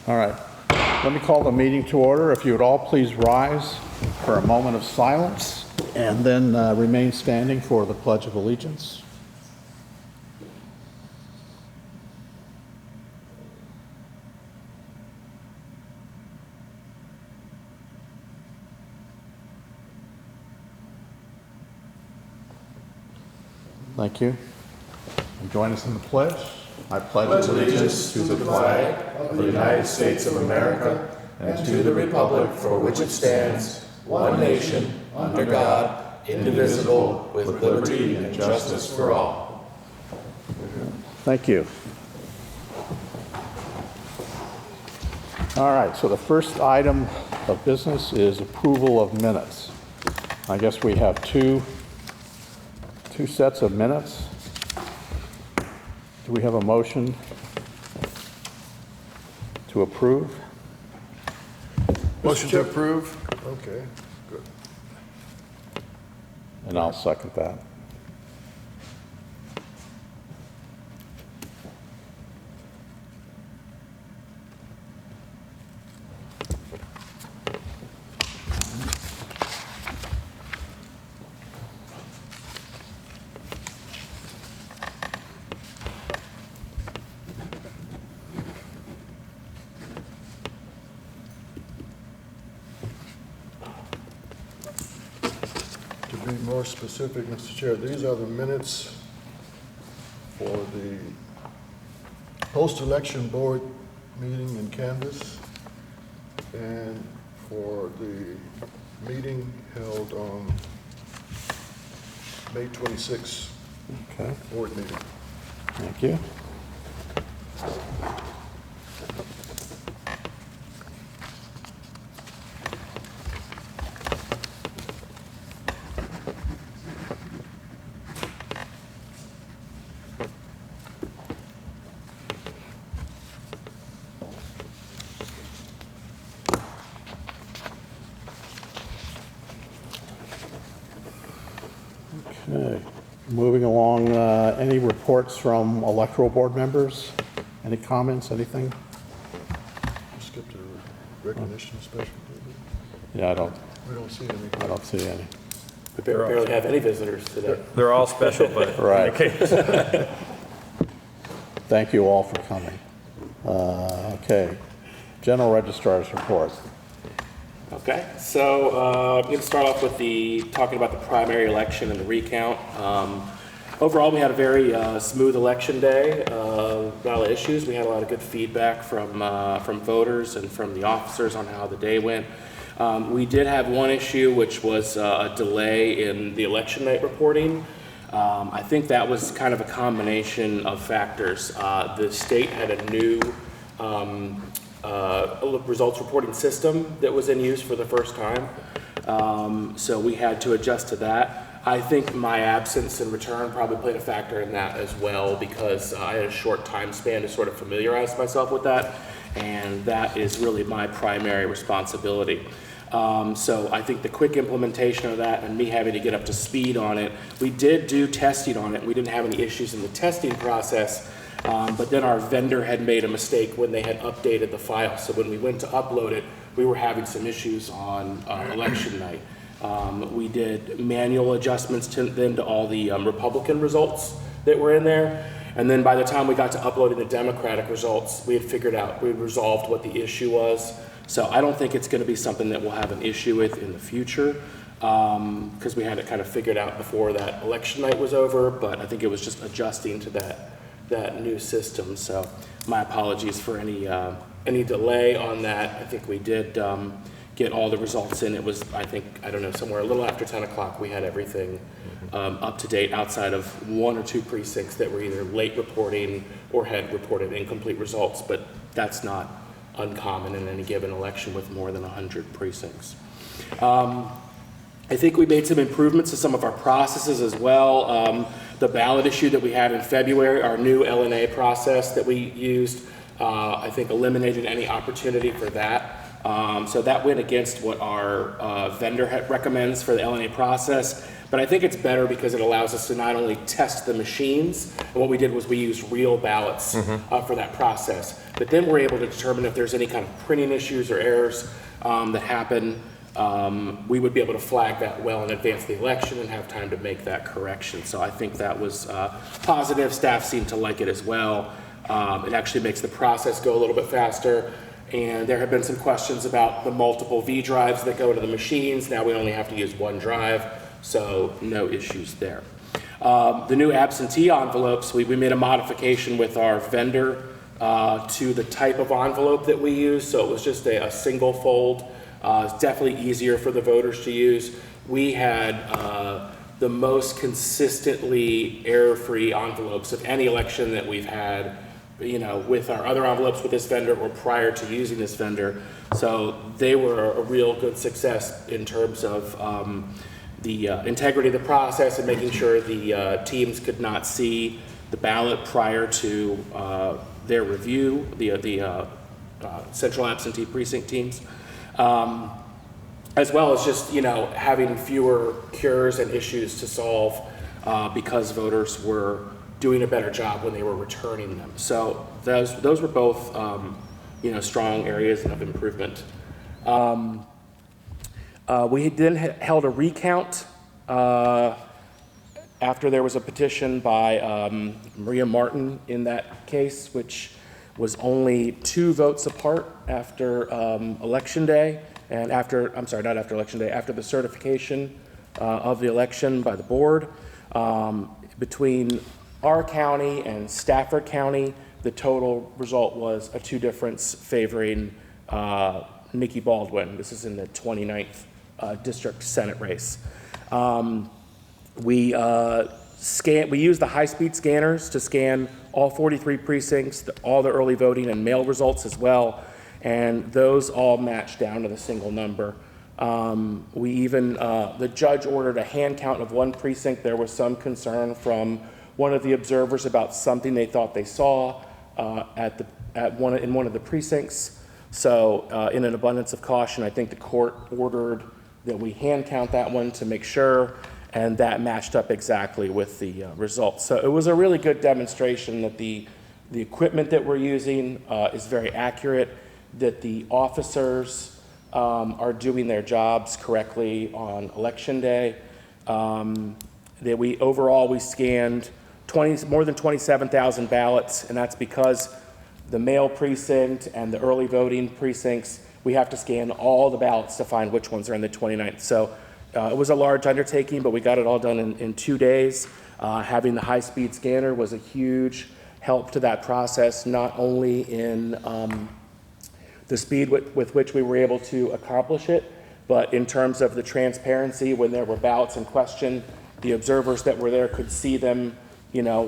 All right. Let me call the meeting to order. If you would all please rise for a moment of silence and then remain standing for the Pledge of Allegiance. Thank you. And join us in the pledge. I pledge allegiance to the flag of the United States of America and to the republic for which it stands, one nation, under God, indivisible, with liberty and justice for all. Thank you. All right, so the first item of business is approval of minutes. I guess we have two sets of minutes. Do we have a motion to approve? Motion to approve. Okay, good. And I'll second that. To be more specific, Mr. Chair, these are the minutes for the post-election board meeting in Canvas and for the meeting held on May 26th, Okay, board meeting. thank you. Okay, moving along, any reports from electoral board members? Any comments, anything? Skip to recognition special. Yeah, I don't We don't see any. see any. We barely have any visitors today. They're all special, but Right. Thank you all for coming. Okay, general registrar's report. Okay, so I'm going to start off with talking about the primary election and the recount. Overall, we had a very smooth election day. Not a lot of issues. We had a lot of good feedback from voters and from the officers on how the day went. We did have one issue, which was a delay in the election night reporting. I think that was kind of a combination of factors. The state had a new results reporting system that was in use for the first time. So we had to adjust to that. I think my absence in return probably played a factor in that as well, because I had a short time span to sort of familiarize myself with that, and that is really my primary responsibility. So I think the quick implementation of that and me having to get up to speed on it, we did do testing on it. We didn't have any issues in the testing process, but then our vendor had made a mistake when they had updated the file. So when we went to upload it, we were having some issues on election night. We did manual adjustments to all the Republican results that were in there. And then by the time we got to uploading the Democratic results, we had resolved what the issue was. So I don't think it's going to be something that we'll have an issue with in the future, because we had it kind of figured out before that election night was over, but I think it was just adjusting to that new system. So my apologies for any delay on that. I think we did get all the results in. It was, somewhere a little after 10 o'clock, we had everything up to date outside of one or two precincts that were either late reporting or had reported incomplete results, but that's not uncommon in any given election with more than 100 precincts. I think we made some improvements to some of our processes as well. The ballot issue that we had in February, our new LNA process that we used, I think eliminated any opportunity for that So that went against what our vendor recommends for the LNA process. But I think it's better because it allows us to not only test the machines, and what we did was we used real ballots for that process. But then we're able to determine if there's any kind of printing issues or errors that happen. We would be able to flag that well in advance of the election and have time to make that correction. So I think that was positive. Staff seemed to like it as well. It actually makes the process go a little bit faster. And there have been some questions about the multiple V drives that go to the machines. Now we only have to use one drive, so no issues there. The new absentee envelopes, we made a modification with our vendor to the type of envelope that we use. So it was just a single fold. It's definitely easier for the voters to use. We had the most consistently error-free envelopes of any election that we've had, with our other envelopes with this vendor or prior to using this vendor. So they were a real good success in terms of the integrity of the process and making sure the teams could not see the ballot prior to their review, the central absentee precinct teams. As well as just, having fewer cures and issues to solve because voters were doing a better job when they were returning them. So those were both, strong areas of improvement. We then held a recount after there was a petition by Maria Martin in that case, which was only 2 votes apart after Election Day, and after the certification of the election by the board. Between our county and Stafford County, the total result was a 2 difference favoring Nikki Baldwin. This is in the 29th District Senate race. We used the high-speed scanners to scan all 43 precincts, all the early voting and mail results as well, and those all matched down to the single number. We even, the judge ordered a hand count of 1 precinct. There was some concern from one of the observers about something they thought they saw in one of the precincts. So in an abundance of caution, I think the court ordered that we hand count that one to make sure, and that matched up exactly with the results. So it was a really good demonstration that the equipment that we're using is very accurate, that the officers are doing their jobs correctly on Election Day, that we scanned more than 27,000 ballots, and that's because the mail precinct and the early voting precincts, we have to scan all the ballots to find which ones are in the 29th. So it was a large undertaking, but we got it all done in 2 days. Having the high-speed scanner was a huge help to that process, not only in the speed with which we were able to accomplish it, but in terms of the transparency. When there were ballots in question, the observers that were there could see them,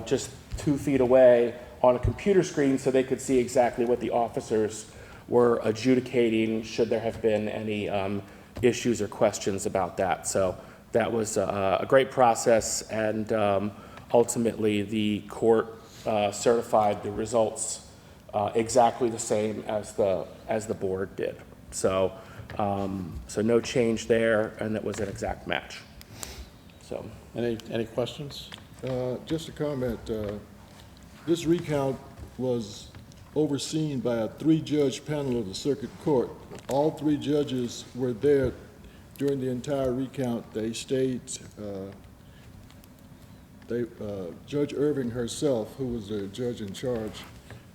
just 2 feet away on a computer screen, so they could see exactly what the officers were adjudicating should there have been any issues or questions about that. So that was a great process, and ultimately the court certified the results exactly the same as the board did. So no change there, and it was an exact match. So Any questions? Just a comment. This recount was overseen by a 3-judge panel of the circuit court. All 3 judges were there during the entire recount. They stayed. Judge Irving herself, who was the judge in charge,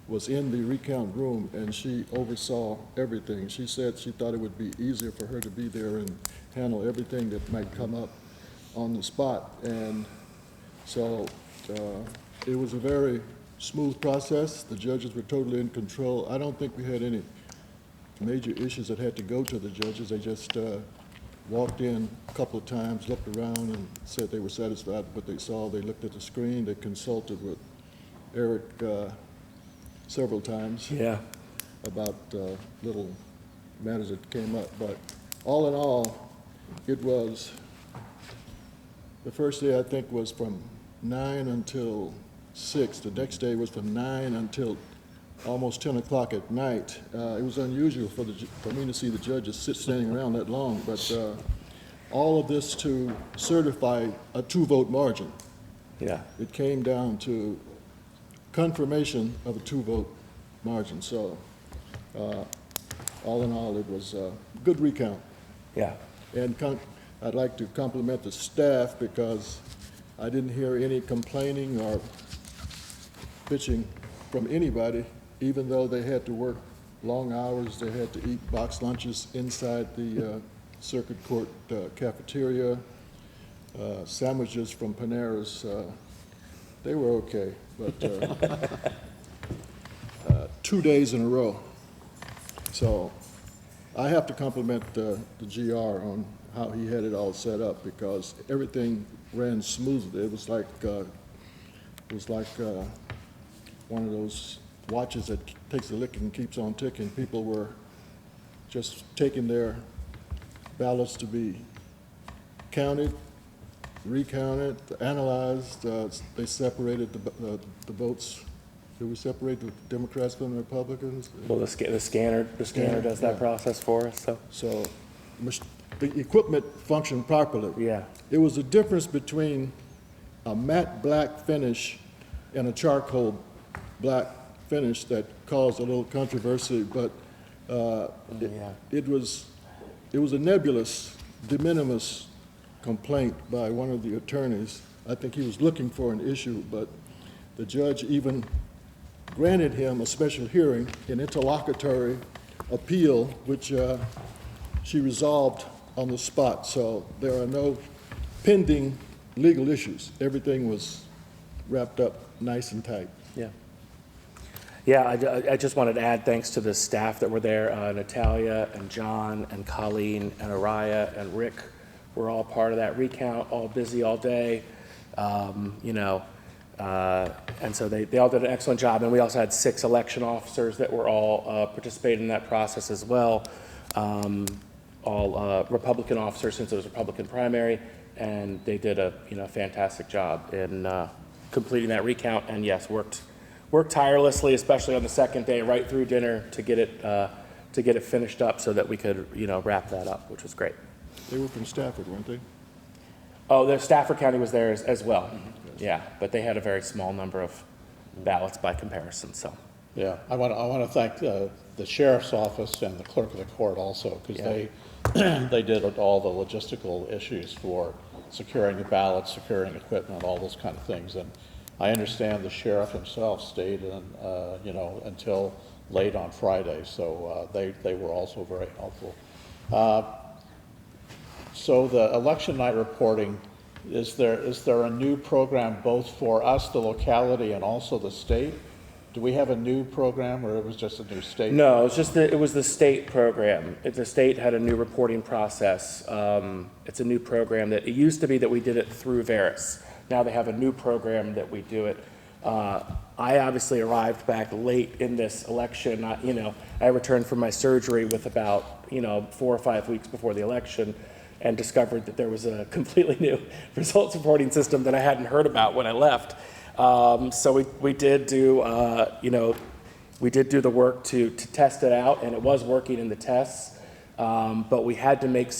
was in the recount room, and she oversaw everything. She said she thought it would be easier for her to be there and handle everything that might come up on the spot. And so it was a very smooth process. The judges were totally in control. I don't think we had any major issues that had to go to the judges. They just walked in a couple of times, looked around, and said they were satisfied with what they saw. They looked at the screen. They consulted with Eric several times about little matters that came up. But all in all, it was, the first day I think was from 9 until 6. The next day was from 9 until almost 10 o'clock at night. It was unusual for me to see the judges standing around that long, but all of this to certify a 2-vote margin. Yeah. It came down to confirmation of a 2-vote margin. So all in all, it was a good recount. Yeah. And I'd like to compliment the staff because I didn't hear any complaining or bitching from anybody, even though they had to work long hours. They had to eat box lunches inside the circuit court cafeteria, sandwiches from Panera's. They were okay, but 2 days in a row. So I have to compliment the GR on how he had it all set up because everything ran smoothly. It was like one of those watches that takes a lick and keeps on ticking. People were just taking their ballots to be counted, recounted, analyzed. They separated the votes. Did we separate the Democrats from the Republicans? Well, the scanner does that process for us. So the equipment functioned properly. Yeah. It was a difference between a matte black finish and a charcoal black finish that caused a little controversy, but it was a nebulous, de minimis complaint by one of the attorneys. I think he was looking for an issue, but the judge even granted him a special hearing, an interlocutory appeal, which she resolved on the spot. So there are no pending legal issues. Everything was wrapped up nice and tight. Yeah. Yeah, I just wanted to add thanks to the staff that were there. Natalia and John and Colleen and Araya and Rick were all part of that recount, all busy all day, and so they all did an excellent job. And we also had 6 election officers that were all participating in that process as well, all Republican officers since it was a Republican primary, and they did a fantastic job in completing that recount. And yes, worked tirelessly, especially on the second day, right through dinner to get it finished up so that we could wrap that up, which was great. They were from Stafford, weren't they? Oh, the Stafford County was there as well. Yeah, but they had a very small number of ballots by comparison. So. Yeah, I want to thank the sheriff's office and the clerk of the court also, because they did all the logistical issues for securing the ballots, securing equipment, all those kind of things. And I understand the sheriff himself stayed in, until late on Friday, so they were also very helpful. So the election night reporting, is there a new program both for us, the locality, and also the state? Do we have a new program, or it was just a new state? No, it was the state program. The state had a new reporting process. It's a new program that it used to be that we did it through Veris. Now they have a new program that we do it. I obviously arrived back late in this election. I returned from my surgery with about 4 or 5 weeks before the election, and discovered that there was a completely new results reporting system that I hadn't heard about when I left. So we did do the work to test it out, and it was working in the tests. But we had to make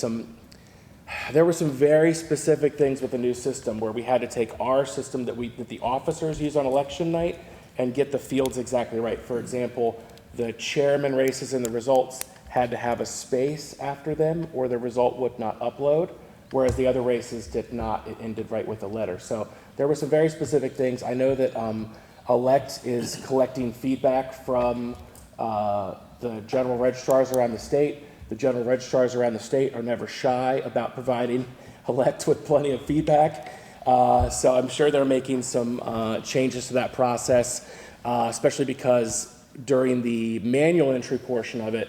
there were some very specific things with the new system where we had to take our system that the officers use on election night and get the fields exactly right. For example, the chairman races and the results had to have a space after them or the result would not upload, whereas the other races did not. It ended right with a letter. So there were some very specific things. I know that Elect is collecting feedback from the general registrars around the state. The general registrars around the state are never shy about providing Elect with plenty of feedback. So I'm sure they're making some changes to that process, especially because during the manual entry portion of it,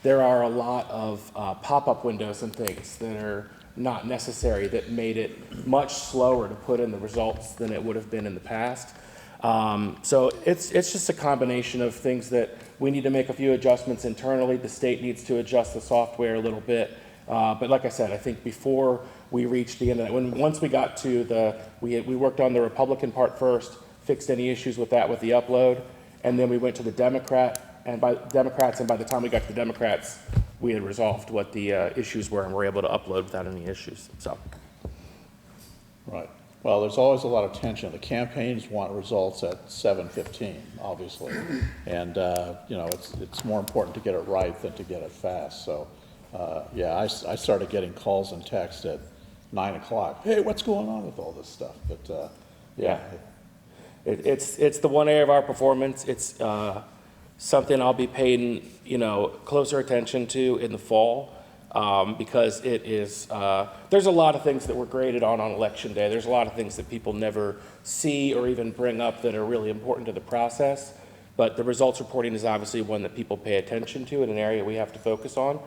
there are a lot of pop-up windows and things that are not necessary that made it much slower to put in the results than it would have been in the past. So it's just a combination of things that we need to make a few adjustments internally. The state needs to adjust the software a little bit. But like I said, I think before we reached the end of that, once we got to we worked on the Republican part first, fixed any issues with that with the upload, and then we went to the Democrats, and by the time we got to the Democrats, we had resolved what the issues were and were able to upload without any issues. So, Right. Well, there's always a lot of tension. The campaigns want results at 7:15, obviously, and you know, it's more important to get it right than to get it fast. So, yeah, I started getting calls and texts at 9 o'clock. Hey, what's going on with all this stuff? But yeah. It's the one area of our performance. It's something I'll be paying, you know, closer attention to in the fall, because it is, there's a lot of things that were graded on election day. There's a lot of things that people never see or even bring up that are really important to the process. But the results reporting is obviously one that people pay attention to and an area we have to focus on.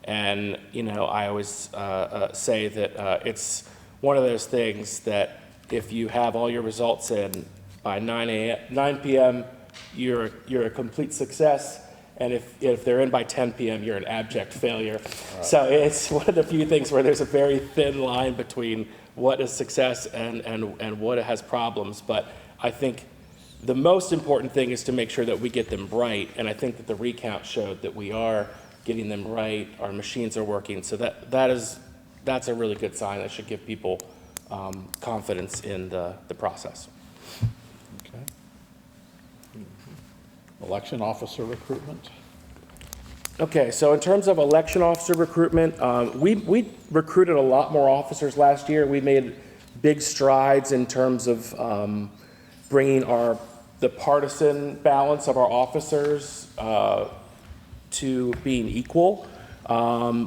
And, you know, I always say that it's one of those things that if you have all your results in by 9 p.m., you're a complete success. And if they're in by 10 p.m., you're an abject failure. Right. So it's one of the few things where there's a very thin line between what is success and what has problems. But I think the most important thing is to make sure that we get them right. And I think that the recount showed that we are getting them right. Our machines are working. So that's a really good sign. That should give people confidence in the process. Okay. Election officer recruitment. Okay, so in terms of election officer recruitment, we recruited a lot more officers last year. We made big strides in terms of bringing the partisan balance of our officers to being equal.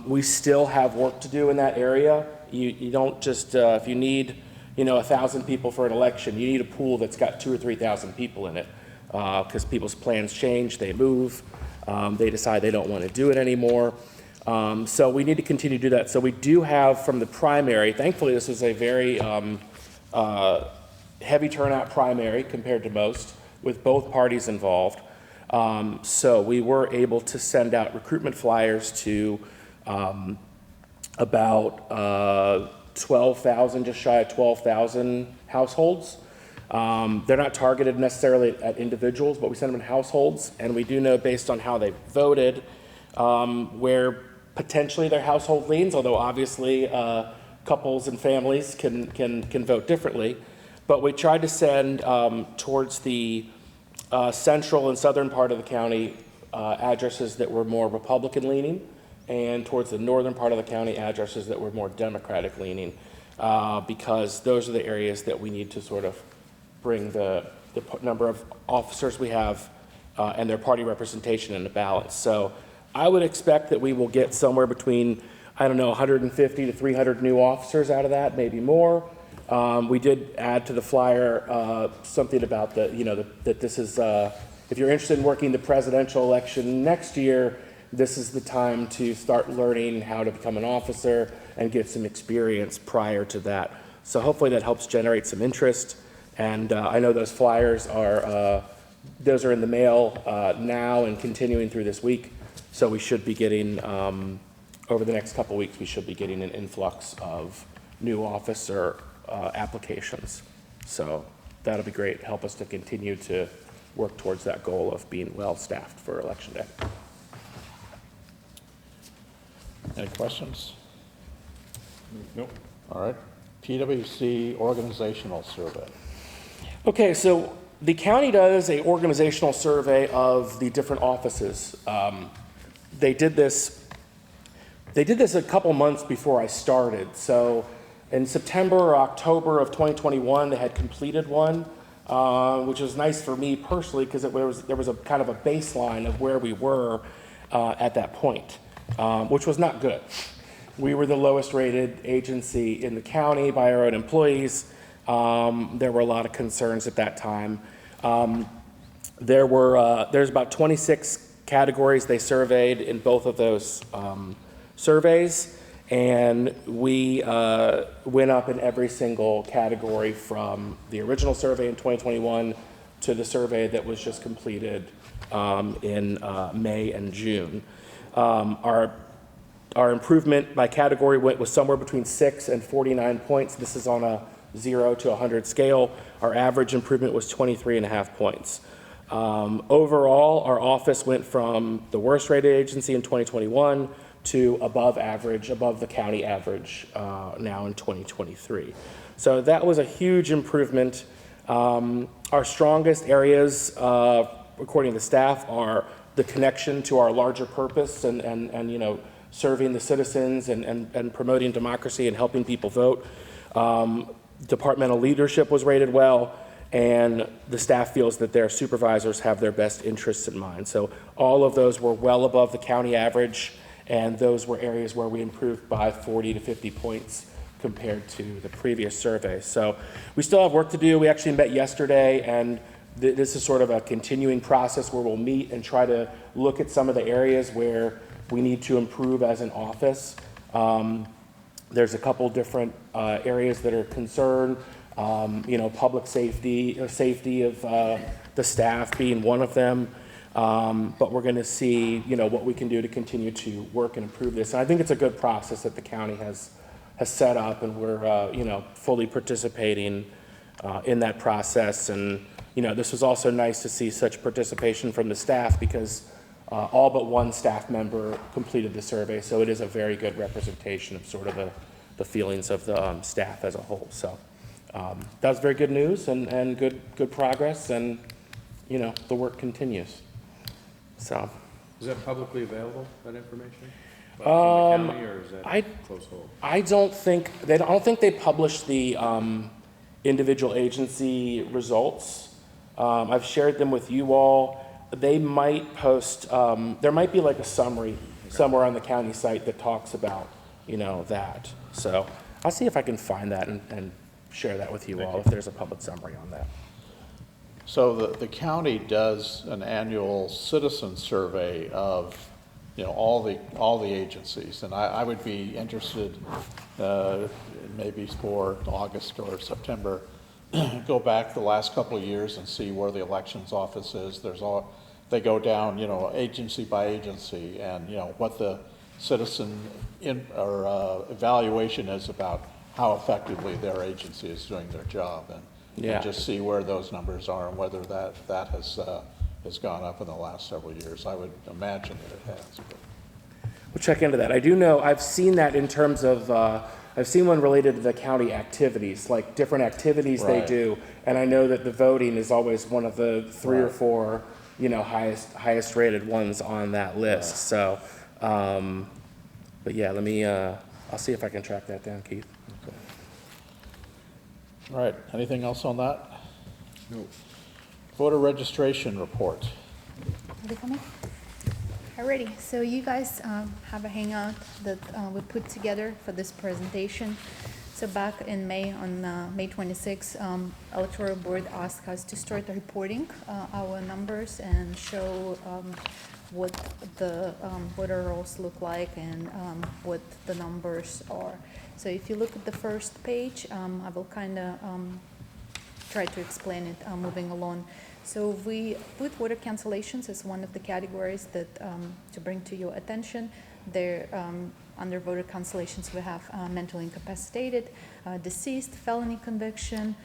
We still have work to do in that area. You don't just, if you need, 1,000 people for an election, you need a pool that's got 2,000 or 3,000 people in it, because people's plans change, they move, they decide they don't want to do it anymore. So we need to continue to do that. So we do have from the primary, thankfully this was a very heavy turnout primary compared to most, with both parties involved. So we were able to send out recruitment flyers to about 12,000, just shy of 12,000 households. They're not targeted necessarily at individuals, but we send them in households, and we do know based on how they voted where potentially their household leans, although obviously couples and families can vote differently. But we tried to send towards the central and southern part of the county addresses that were more Republican leaning, and towards the northern part of the county addresses that were more Democratic leaning, because those are the areas that we need to sort of bring the number of officers we have and their party representation into balance. So I would expect that we will get somewhere between, 150 to 300 new officers out of that, maybe more. We did add to the flyer something about that this is, if you're interested in working the presidential election next year, this is the time to start learning how to become an officer and get some experience prior to that. So hopefully that helps generate some interest. And I know those flyers those are in the mail now and continuing through this week. So we should be getting, over the next couple weeks, we should be getting an influx of new officer applications. So that'll be great. Help us to continue to work towards that goal of being well-staffed for Election Day. Any questions? Nope. All right. PWC organizational survey. Okay, so the county does a organizational survey of the different offices. They did this a couple months before I started. So in September or October of 2021, they had completed one, which was nice for me personally because there was a kind of a baseline of where we were at that point, which was not good. We were the lowest rated agency in the county by our own employees. There were a lot of concerns at that time. There's about 26 categories they surveyed in both of those surveys, and we went up in every single category from the original survey in 2021 to the survey that was just completed in May and June. Our improvement by category was somewhere between 6 and 49 points. This is on a 0 to 100 scale. Our average improvement was 23.5 points. Overall, our office went from the worst rated agency in 2021 to above average, above the county average now in 2023. So that was a huge improvement. Our strongest areas, according to staff, are the connection to our larger purpose and you know, serving the citizens and promoting democracy and helping people vote. Departmental leadership was rated well, and the staff feels that their supervisors have their best interests in mind. So all of those were well above the county average, and those were areas where we improved by 40 to 50 points compared to the previous survey. So we still have work to do. We actually met yesterday, and this is sort of a continuing process where we'll meet and try to look at some of the areas where we need to improve as an office. There's a couple different areas that are concerned. You know, public safety, safety of the staff being one of them. But we're going to see, you know, what we can do to continue to work and improve this. And I think it's a good process that the county has set up, and we're, you know, fully participating in that process. And, you know, this was also nice to see such participation from the staff, because all but one staff member completed the survey. So it is a very good representation of sort of the feelings of the staff as a whole. So that was very good news and good progress, and, you know, the work continues. So. Is that publicly available, that information? From the county, or is that close hold? I don't think they publish the individual agency results. I've shared them with you all. They might post, there might be like a summary somewhere on the county site that talks about, you know, that. So I'll see if I can find that and share that with you all, if there's a public summary on that. So the county does an annual citizen survey of, you know, all the agencies, and I would be interested, maybe for August or September, go back the last couple of years and see where the elections office is. They go down, you know, agency by agency, and, you know, what the citizen evaluation is about how effectively their agency is doing their job, and just see where those numbers are and whether that has gone up in the last several years. I would imagine that it has. But. We'll check into that. I do know, I've seen that in terms of, I've seen one related to the county activities, like different activities they do, and I know that the voting is always one of the 3 or 4, you know, highest rated ones on that list. So, but yeah, let me, I'll see if I can track that down, Keith. Okay. All right, anything else on that? No. Voter registration report. Ready for me? Alrighty, so you guys have a hangout that we put together for this presentation. So back in May, on May 26, Electoral Board asked us to start reporting our numbers and show what the voter rolls look like and what the numbers are. So if you look at the first page, I will kind of try to explain it moving along. So we put voter cancellations as one of the categories that to bring to your attention. There, under voter cancellations, we have mentally incapacitated, deceased, felony conviction,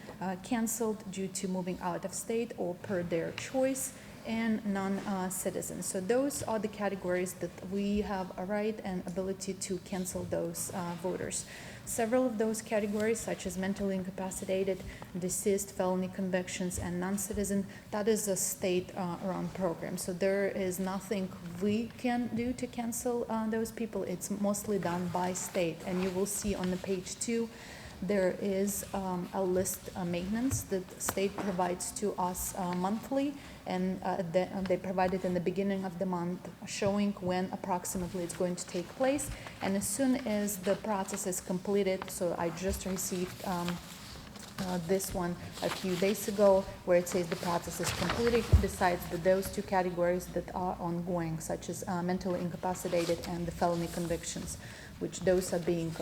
canceled due to moving out of state or per their choice, and non-citizens. So those are the categories that we have a right and ability to cancel those voters. Several of those categories, such as mentally incapacitated, deceased, felony convictions, and non-citizen, that is a state-run program. So there is nothing we can do to cancel those people. It's mostly done by state. And you will see on the page 2, there is a list maintenance that state provides to us monthly, and they provide it in the beginning of the month, showing when approximately it's going to take place. And as soon as the process is completed, so I just received this one a few days ago, where it says the process is completed, besides those 2 categories that are ongoing, such as mentally incapacitated and the felony convictions. which those are being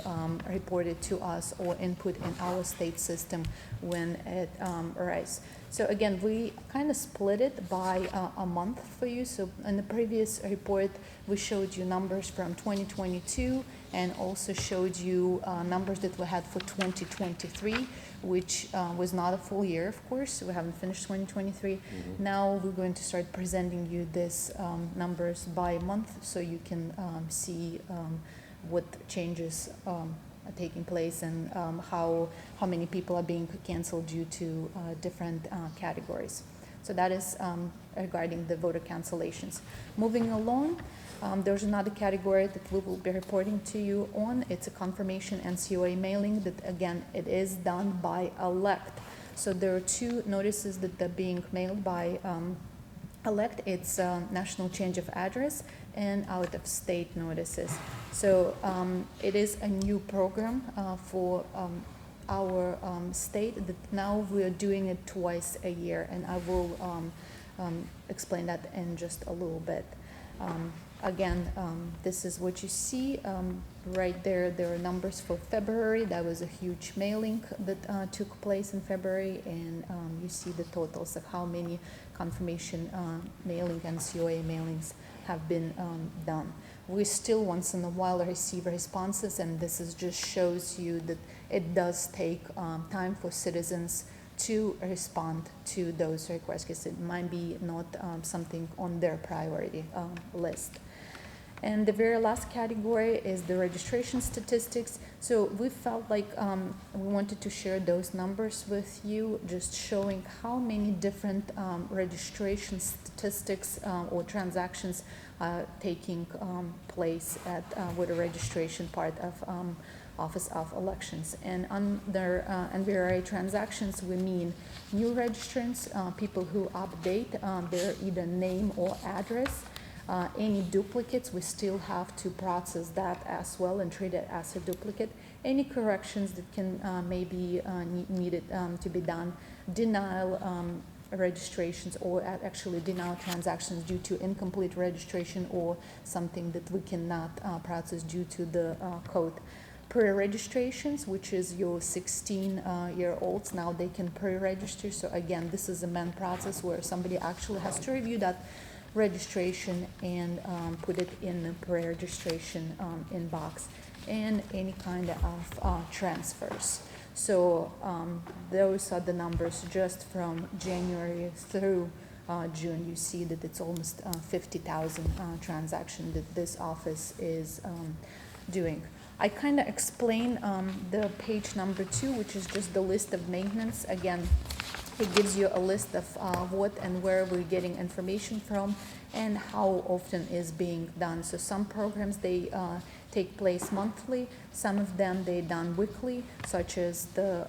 reported to us or input in our state system when it arrives. So again, we kind of split it by a month for you. So in the previous report, we showed you numbers from 2022 and also showed you numbers that we had for 2023, which was not a full year, of course. We haven't finished 2023. Now we're going to start presenting you these numbers by month so you can see what changes are taking place and how many people are being canceled due to different categories. So that is regarding the voter cancellations. Moving along, there's another category that we will be reporting to you on. It's a confirmation NCOA mailing that, again, it is done by elect. So there are two notices that are being mailed by elect. It's national change of address and out-of-state notices. So it is a new program for our state that now we're doing it twice a year, and I will explain that in just a little bit. Again, this is what you see right there. There are numbers for February. That was a huge mailing that took place in February, and you see the totals of how many confirmation mailing and COA mailings have been done. We still once in a while receive responses, and this is just shows you that it does take time for citizens to respond to those requests, because it might be not something on their priority list. And the very last category is the registration statistics. So we felt like we wanted to share those numbers with you, just showing how many different registration statistics or transactions are taking place at voter registration part of Office of Elections. And under NVRA transactions, we mean new registrants, people who update their either name or address. Any duplicates, we still have to process that as well and treat it as a duplicate. Any corrections that can maybe needed to be done, denial registrations, or actually denial transactions due to incomplete registration or something that we cannot process due to the code. Pre-registrations, which is your 16-year-olds, now they can pre-register. So again, this is a main process where somebody actually has to review that registration and put it in the pre-registration inbox, and any kind of transfers. So those are the numbers just from January through June. You see that it's almost 50,000 transactions that this office is doing. I kind of explain the page number 2, which is just the list of maintenance. Again, it gives you a list of what and where we're getting information from and how often is being done. So some programs, they take place monthly. Some of them, they done weekly, such as the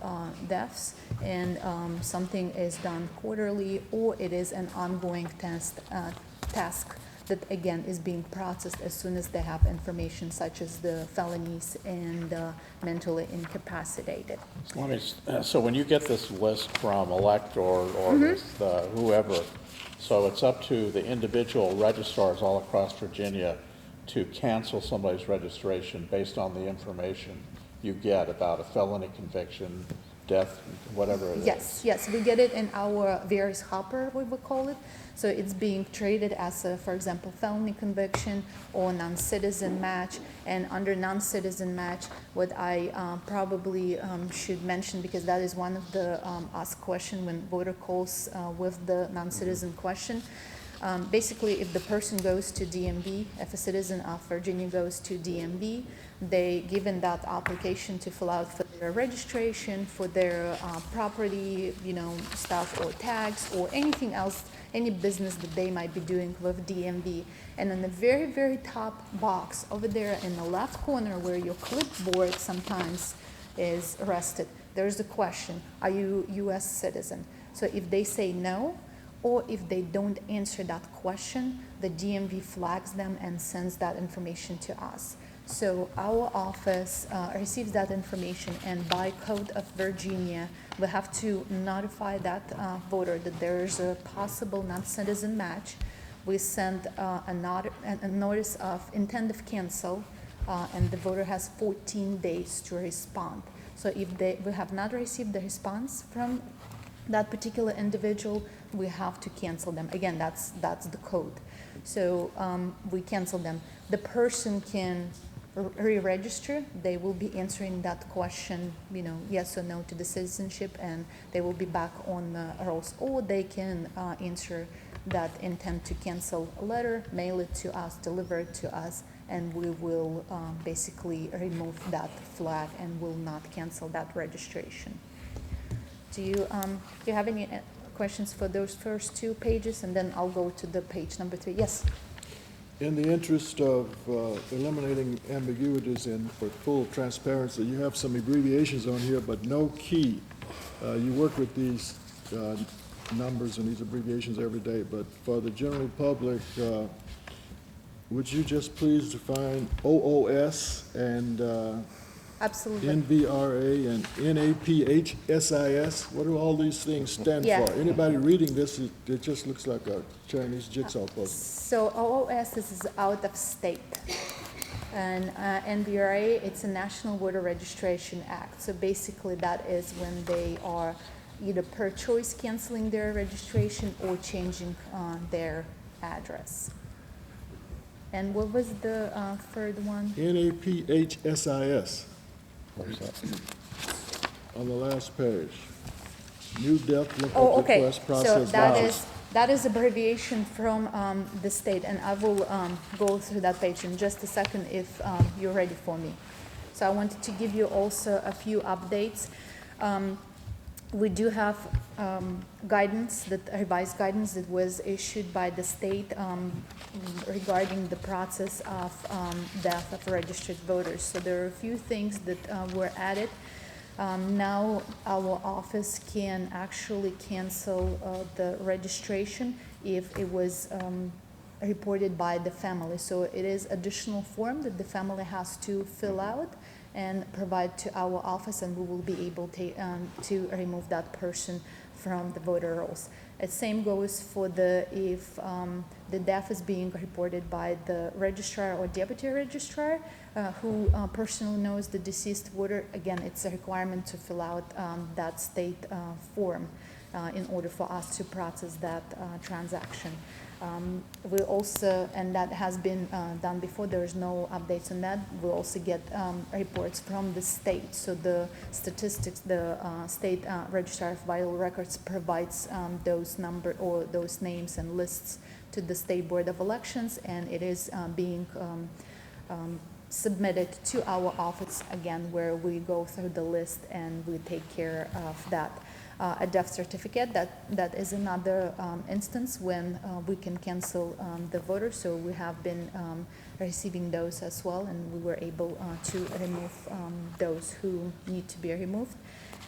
deaths, and something is done quarterly, or it is an ongoing task that, again, is being processed as soon as they have information, such as the felonies and mentally incapacitated. So when you get this list from Electoral or this, whoever, so it's up to the individual registrars all across Virginia to cancel somebody's registration based on the information you get about a felony conviction, death, whatever it is. Yes, we get it in our various hopper, we would call it. So it's being treated as a, for example, felony conviction or non-citizen match. And under non-citizen match, what I probably should mention, because that is one of the asked question when voter calls with the non-citizen question. Basically, if the person goes to DMV, if a citizen of Virginia goes to DMV, they given that application to fill out for their registration, for their property, stuff, or tags, or anything else, any business that they might be doing with DMV. And in the very, very top box over there in the left corner where your clipboard sometimes is rested, there's a question: are you U.S. citizen? So if they say no, or if they don't answer that question, the DMV flags them and sends that information to us. So our office receives that information, and by code of Virginia, we have to notify that voter that there is a possible non-citizen match. We send a notice of intent of cancel and the voter has 14 days to respond. So if we have not received the response from that particular individual, we have to cancel them. Again, that's the code. So we cancel them. The person can re-register. They will be answering that question, yes or no to the citizenship, and they will be back on the rolls. Or they can answer that intent to cancel a letter, mail it to us, deliver it to us, and we will basically remove that flag and will not cancel that registration. Do you have any questions for those first 2 pages? And then I'll go to the page number 3. Yes? In the interest of eliminating ambiguities and for full transparency, you have some abbreviations on here, but no key. You work with these numbers and these abbreviations every day, but for the general public, would you just please define OOS and Absolutely. NVRA and NAPHSIS? What do all these things stand Yeah. for? Anybody reading this, it just looks like a Chinese jigsaw puzzle. So OOS is out of state. And NVRA, it's a National Voter Registration Act. So basically that is when they are either per choice canceling their registration or changing their address. And what was the third one? NAPHSIS. On the last page. New death Oh, lookup okay. request So process. that is abbreviation from the state, and I will go through that page in just a second if you're ready for me. So I wanted to give you also a few updates. We do have revised guidance that was issued by the state regarding the process of death of registered voters. So there are a few things that were added. Now our office can actually cancel the registration if it was reported by the family. So it is additional form that the family has to fill out and provide to our office, and we will be able to remove that person from the voter rolls. The same goes for if the death is being reported by the registrar or deputy registrar who personally knows the deceased voter. Again, it's a requirement to fill out that state form in order for us to process that transaction. We also, and that has been done before, there is no updates on that. We'll also get reports from the state. So the statistics, the state registrar of vital records provides those those names and lists to the State Board of Elections, and it is being submitted to our office again, where we go through the list and we take care of that. A death certificate, that is another instance when we can cancel the voter. So we have been receiving those as well, and we were able to remove those who need to be removed.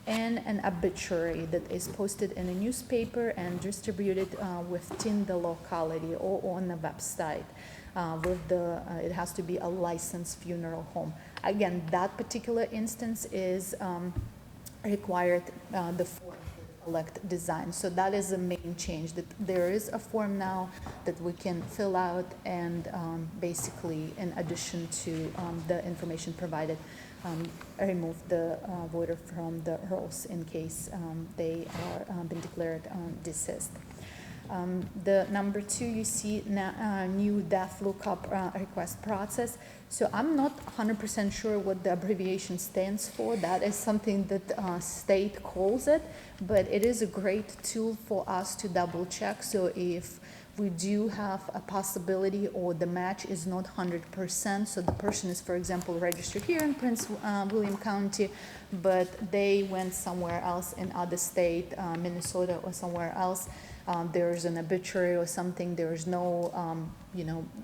And an obituary that is posted in a newspaper and distributed within the locality or on the website. It has to be a licensed funeral home. Again, that particular instance is required the form elect design. So that is the main change, that there is a form now that we can fill out and basically, in addition to the information provided, remove the voter from the rolls in case they are been declared deceased. The number 2, you see new death lookup request process. So I'm not 100% sure what the abbreviation stands for. That is something that state calls it, but it is a great tool for us to double check. So if we do have a possibility or the match is not 100%, so the person is, for example, registered here in Prince William County, but they went somewhere else in other state, Minnesota or somewhere else, there's an obituary or something, there's no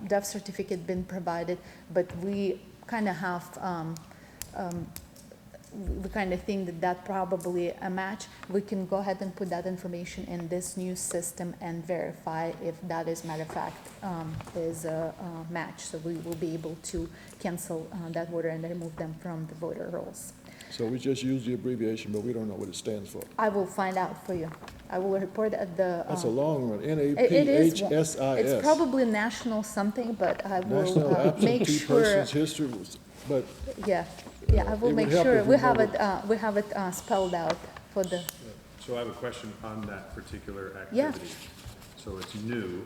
death certificate been provided, but we kind of have we kind of think that probably a match. We can go ahead and put that information in this new system and verify if that is, matter of fact, is a match. So we will be able to cancel that voter and remove them from the voter rolls. So we just use the abbreviation, but we don't know what it stands for. I will find out for you. I will report at the. That's a long one, It is. NAPHSIS. It's probably national something, but I will National make Absentee sure. Persons History, but Yeah, I will it make would help sure if we we have know it, we have it spelled out for the, So I have a question on that particular Yeah. activity. So it's new.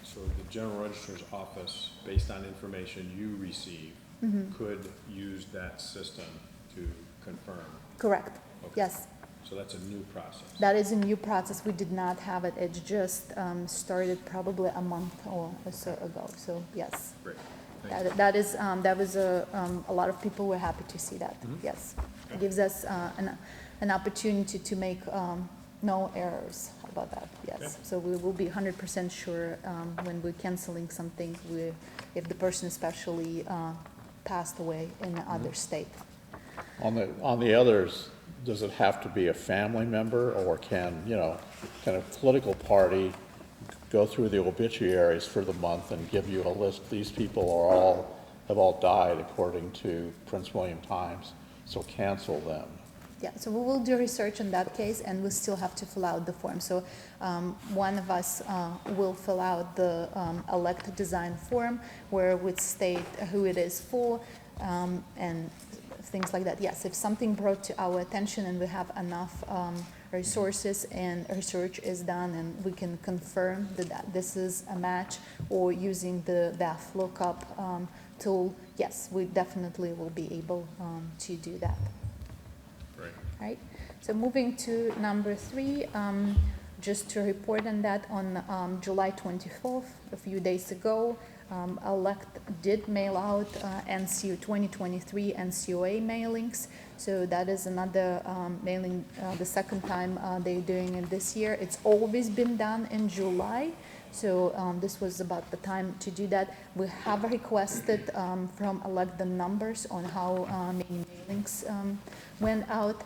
So the general registrar's office, based on information you receive, Mm-hmm. could use that system to confirm. correct, Okay. yes. So that's a new process. That is a new process, we did not have it, it just started probably a month or so ago, so yes. Great. Thank you. That was a lot of people were happy to see that, yes. It gives us an opportunity to make no errors. How about that? Yes. Okay. So we will be 100% sure when we're canceling something, if the person especially passed away in another state. On the others, does it have to be a family member, or can a political party go through the obituaries for the month and give you a list, these people have all died according to Prince William Times, so cancel them? Yeah, so we will do research in that case, and we still have to fill out the form. So one of us will fill out the elect design form, where we state who it is for, and things like that. Yes, if something brought to our attention and we have enough resources and research is done and we can confirm that this is a match, or using the VAF lookup tool, yes, we definitely will be able to do that. Great. Right, so moving to number 3, just to report on that, on July 24th, a few days ago, Elect did mail out NCU 2023 NCOA mailings. So that is another mailing, the second time they're doing it this year. It's always been done in July. So this was about the time to do that. We have requested from Elect the numbers on how many mailings went out.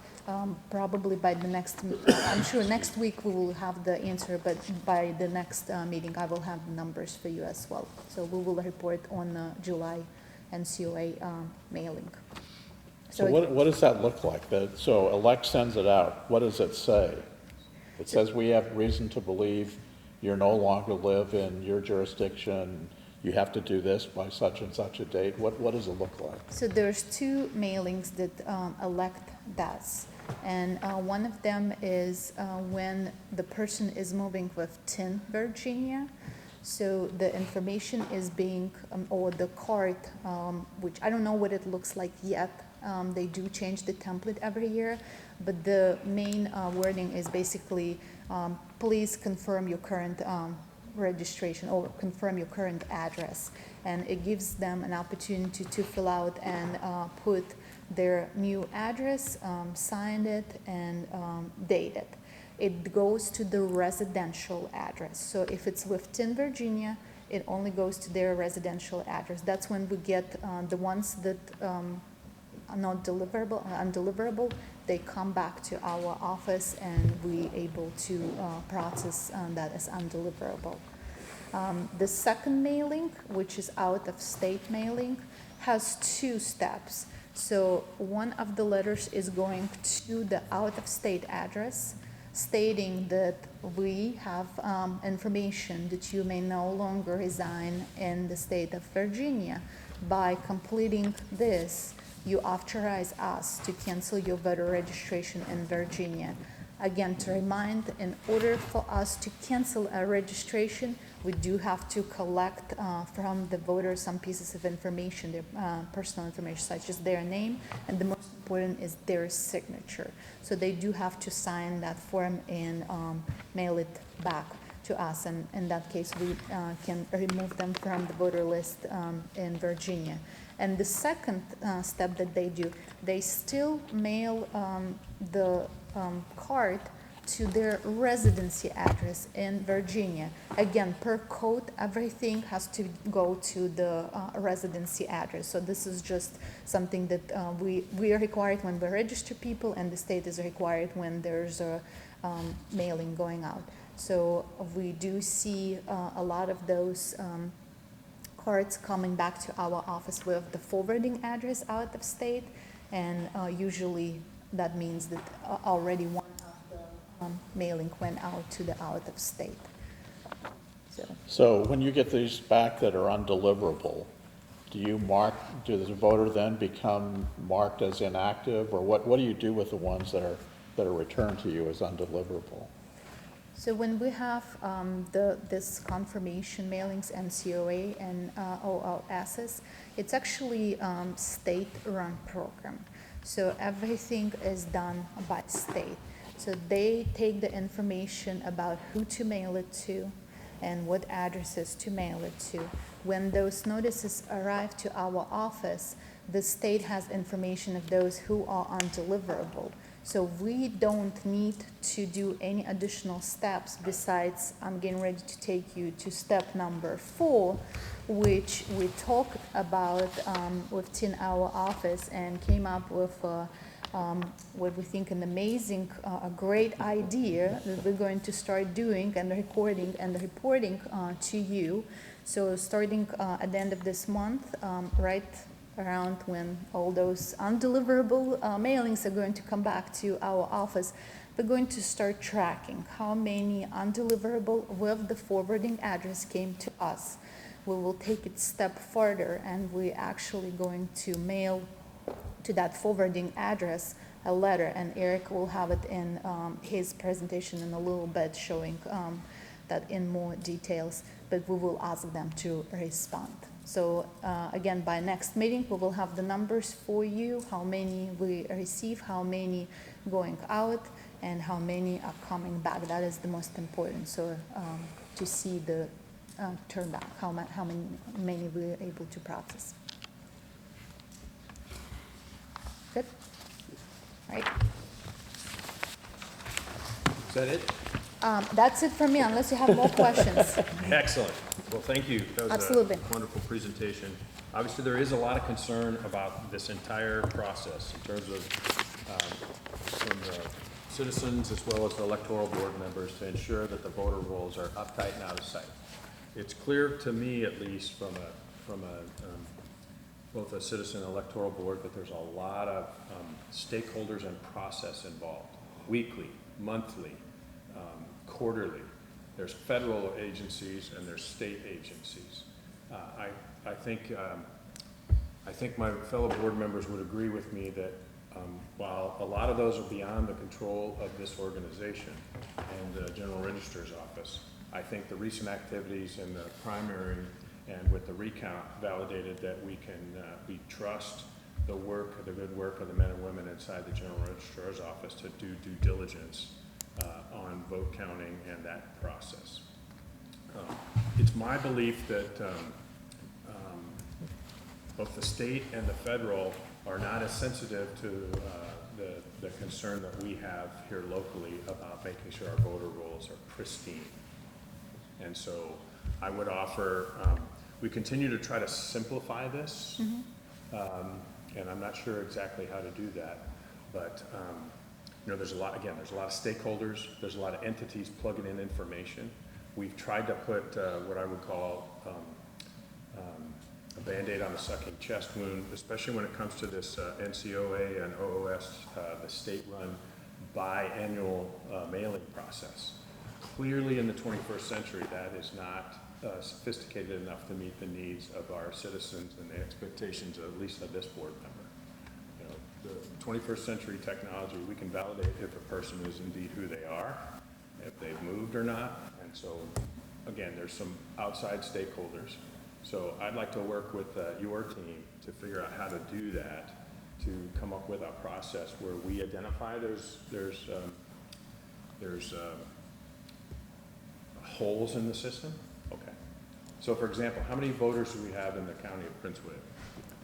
Probably by the next, I'm sure next week we will have the answer, but by the next meeting I will have the numbers for you as well. So we will report on July NCOA mailing. So what does that look like? So Elect sends it out, what does it say? It says we have reason to believe you're no longer live in your jurisdiction, you have to do this by such and such a date. What does it look like? So there's 2 mailings that Elect does. And one of them is when the person is moving within Virginia. So the information is being, or the card, which I don't know what it looks like yet. They do change the template every year, but the main wording is basically, please confirm your current registration or confirm your current address. And it gives them an opportunity to fill out and put their new address, sign it, and date it. It goes to the residential address. So if it's within Virginia, it only goes to their residential address. That's when we get the ones that are not deliverable, undeliverable, they come back to our office and we able to process that as undeliverable. The second mailing, which is out of state mailing, has 2 steps. So one of the letters is going to the out-of-state address, stating that we have information that you may no longer reside in the state of Virginia. By completing this, you authorize us to cancel your voter registration in Virginia. Again, to remind, in order for us to cancel a registration, we do have to collect from the voter some pieces of information, their personal information, such as their name, and the most important is their signature. So they do have to sign that form and mail it back to us, and in that case, we can remove them from the voter list in Virginia. And the second step that they do, they still mail the card to their residency address in Virginia. Again, per code, everything has to go to the residency address. So this is just something that we are required when we register people, and the state is required when there's a mailing going out. So we do see a lot of those parts coming back to our office with the forwarding address out of state, and usually that means that already one of the mailing went out to the out of state. So when you get these back that are undeliverable, does the voter then become marked as inactive, or what do you do with the ones that are returned to you as undeliverable? So when we have this confirmation mailings, NCOA and OLSs, it's actually state-run program. So everything is done by state. So they take the information about who to mail it to and what addresses to mail it to. When those notices arrive to our office, the state has information of those who are undeliverable. So we don't need to do any additional steps besides I'm getting ready to take you to step number 4, which we talked about within our office and came up with what we think an amazing, a great idea that we're going to start doing and recording and reporting to you. So starting at the end of this month, right around when all those undeliverable mailings are going to come back to our office, we're going to start tracking how many undeliverable with the forwarding address came to us. We will take it a step further, and we're actually going to mail to that forwarding address a letter, and Eric will have it in his presentation in a little bit, showing that in more details, but we will ask them to respond. So again, by next meeting, we will have the numbers for you, how many we receive, how many going out, and how many are coming back. That is the most important. So to see the turn back, how many we are able to process. Good? All right. Is that it? That's it from me, unless you have more questions. Excellent. Well, thank you. That was Absolutely. a wonderful presentation. Obviously, there is a lot of concern about this entire process in terms of from the citizens as well as the electoral board members to ensure that the voter rolls are uptight and out of sight. It's clear to me, at least from both a citizen and electoral board, that there's a lot of stakeholders and process involved, weekly, monthly, quarterly. There's federal agencies and there's state agencies. I think my fellow board members would agree with me that while a lot of those are beyond the control of this organization and the General Registrar's office, I think the recent activities in the primary and with the recount validated that we trust the good work of the men and women inside the General Registrar's office to do due diligence on vote counting and that process. It's my belief that both the state and the federal are not as sensitive to the concern that we have here locally about making sure our voter rolls are pristine. And so I would offer, we continue to try to simplify this, and I'm not sure exactly how to do that, but you know, there's a lot of stakeholders, there's a lot of entities plugging in information. We've tried to put what I would call a Band-Aid on a sucking chest wound, especially when it comes to this NCOA and OOS, the state-run biannual mailing process. Clearly in the 21st century, that is not sophisticated enough to meet the needs of our citizens and the expectations of at least of this board member. The 21st century technology, we can validate if a person is indeed who they are, if they've moved or not. And so, again, there's some outside stakeholders. So I'd like to work with your team to figure out how to do that, to come up with a process where we identify there's holes in the system. Okay. So, for example, how many voters do we have in the county of Prince William?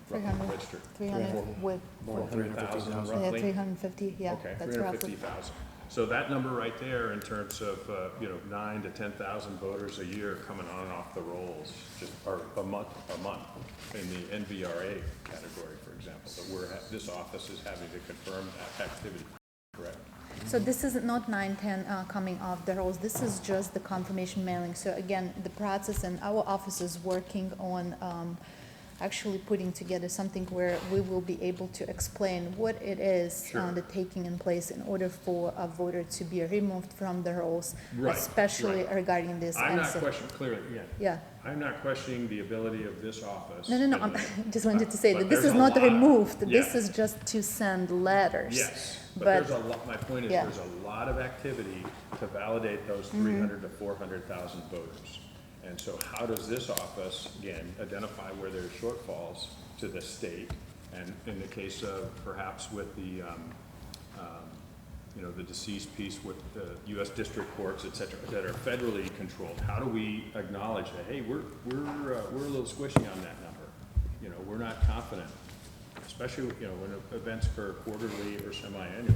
300 with, More than 350,000 yeah, roughly? 350, yeah, Okay, that's roughly. 350,000. So that number right there in terms of, 9 to 10,000 voters a year coming on and off the rolls, or a month in the NVRA category, for example, that this office is having to confirm that activity, correct? So this is not 910 coming off the rolls, this is just the confirmation mailing. So again, the process, and our office is working on actually putting together something where we will be able to explain what it is that taking in place in order for a voter to be removed from the rolls, Right, especially right. regarding this. I'm not NC. questioning, clearly, Yeah. I'm not questioning the ability of this office. No, and- just wanted to say but that this there's is a not lot- removed, this yeah. is just to send letters. Yes, but But- there's a lot, my point is, yeah. there's a lot of activity to validate those 300 to 400,000 voters. And so how does this office, again, identify where there are shortfalls to the state? And in the case of perhaps with the, the deceased piece with the U.S. district courts, et cetera, that are federally controlled, how do we acknowledge that, hey, we're a little squishy on that number? We're not confident, especially, when events occur quarterly or semi-annual.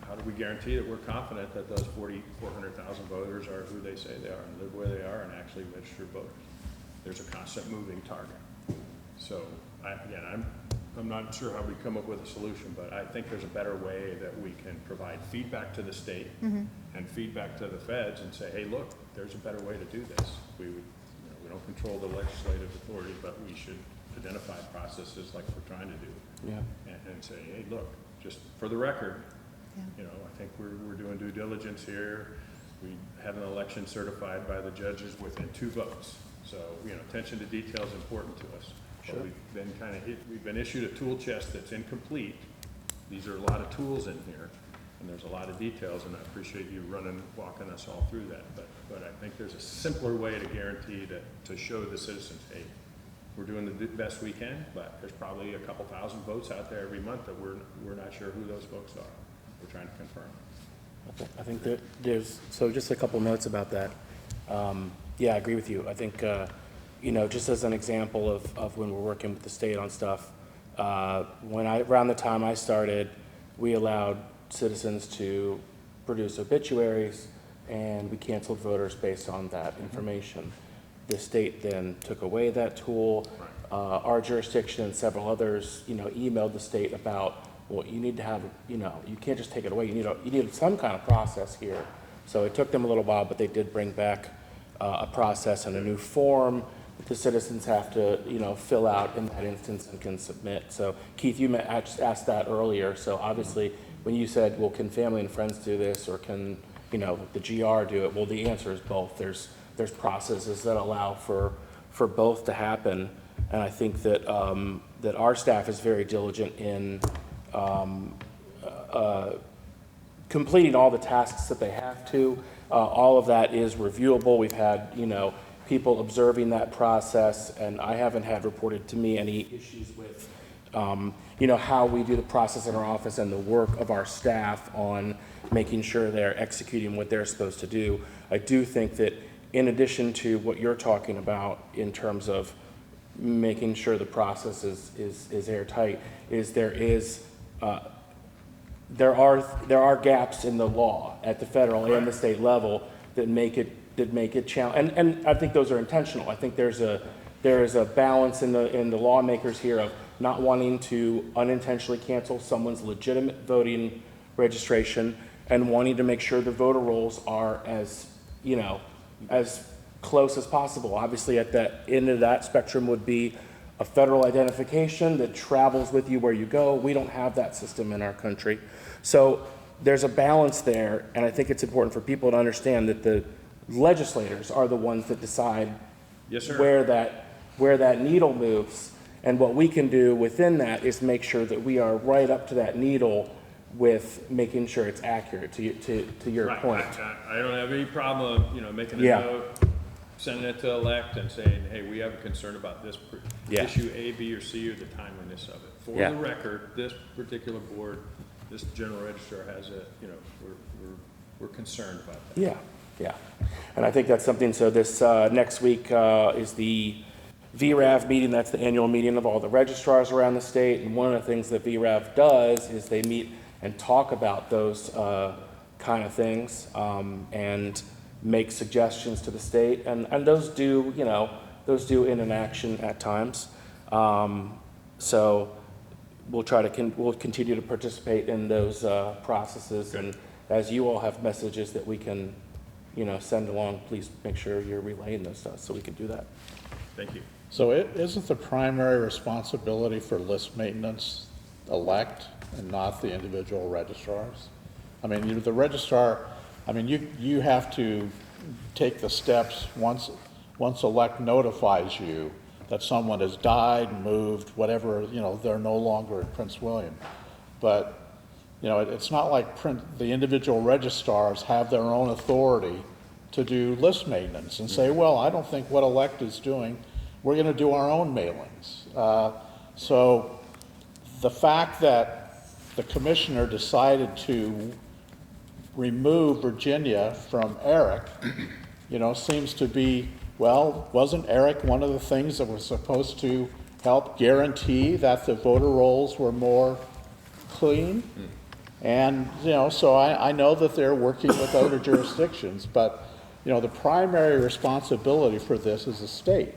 How do we guarantee that we're confident that those 400,000 voters are who they say they are and live where they are and actually registered voters? There's a constant moving target. So, I'm not sure how we come up with a solution, but I think there's a better way that we can provide feedback to the state and feedback to the feds and say, hey, look, there's a better way to do this. We don't control the legislative authority, but we should identify processes like we're trying to do. Yeah. And say, hey, look, just for the record, I think we're doing due diligence here. We had an election certified by the judges within 2 votes. So, attention to detail is important to us. Sure. But we've been issued a tool chest that's incomplete. These are a lot of tools in here, and there's a lot of details, and I appreciate you walking us all through that. But I think there's a simpler way to guarantee to show the citizens, hey, we're doing the best we can, but there's probably a couple thousand votes out there every month that we're not sure who those folks are. We're trying to confirm. I think that there's, so just a couple notes about that. Yeah, I agree with you. I think, just as an example of when we're working with the state on stuff, around the time I started, we allowed citizens to produce obituaries, and we canceled voters based on that information. The state then took away that tool. Our jurisdiction and several others, emailed the state about, well, you need to have, you can't just take it away. You need some kind of process here. So it took them a little while, but they did bring back a process and a new form that the citizens have to, fill out in that instance and can submit. So Keith, you asked that earlier. So obviously, when you said, well, can family and friends do this, or can, the GR do it? Well, the answer is both. There's processes that allow for both to happen, and I think that that our staff is very diligent in completing all the tasks that they have to. All of that is reviewable. We've had, people observing that process, and I haven't had reported to me any issues with, how we do the process in our office and the work of our staff on making sure they're executing what they're supposed to do. I do think that in addition to what you're talking about in terms of making sure the process is airtight, there are gaps in the law at the federal and the state level that make it challenging, and I think those are intentional. I think there is a balance in the lawmakers here of not wanting to unintentionally cancel someone's legitimate voting registration and wanting to make sure the voter rolls are as close as possible. Obviously, at the end of that spectrum would be a federal identification that travels with you where you go. We don't have that system in our country. So there's a balance there, and I think it's important for people to understand that the legislators are the ones that decide Yes, sir. where that needle moves. And what we can do within that is make sure that we are right up to that needle with making sure it's accurate to your Right. point. I don't have any problem, making a Yeah. note, sending it to elect and saying, hey, we have a concern about this Yeah. issue A, B, or C, or the timeliness of it. For Yeah. the record, this particular board, this general registrar has we're concerned about that. Yeah. And I think that's something, so this next week is the VRAV meeting. That's the annual meeting of all the registrars around the state. And one of the things that VRAV does is they meet and talk about those kind of things and make suggestions to the state. And those do in an action at times. So we'll try to, we'll continue to participate in those processes. And as you all have messages that we can, send along, please make sure you're relaying those to us so we can do that. Thank you. So isn't the primary responsibility for list maintenance elect and not the individual registrars? I mean, the registrar, I mean, you have to take the steps once elect notifies you that someone has died, moved, whatever, they're no longer in Prince William. But, it's not like the individual registrars have their own authority to do list maintenance and say, well, I don't think what elect is doing, we're going to do our own mailings. So the fact that the commissioner decided to remove Virginia from Eric, seems to be, well, wasn't Eric one of the things that was supposed to help guarantee that the voter rolls were more clean? And, so I know that they're working with other jurisdictions, but, the primary responsibility for this is the state.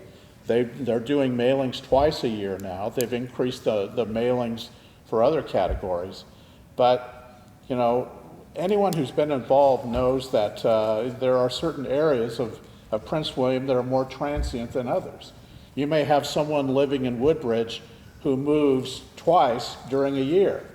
They're doing mailings twice a year now. They've increased the mailings for other categories. But, anyone who's been involved knows that there are certain areas of Prince William that are more transient than others. You may have someone living in Woodbridge who moves twice during a year.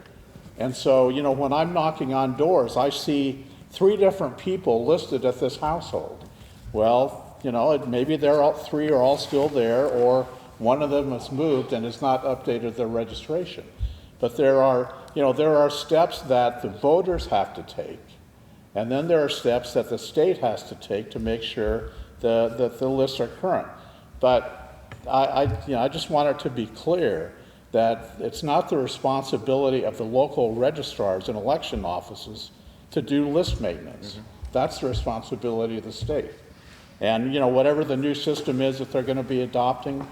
And so, when I'm knocking on doors, I see 3 different people listed at this household. Well, maybe three are all still there, or one of them has moved and has not updated their registration. But there are steps that the voters have to take, and then there are steps that the state has to take to make sure that the lists are current. But I just want it to be clear that it's not the responsibility of the local registrars and election offices to do list maintenance. That's the responsibility of the state. And, whatever the new system is that they're going to be adopting,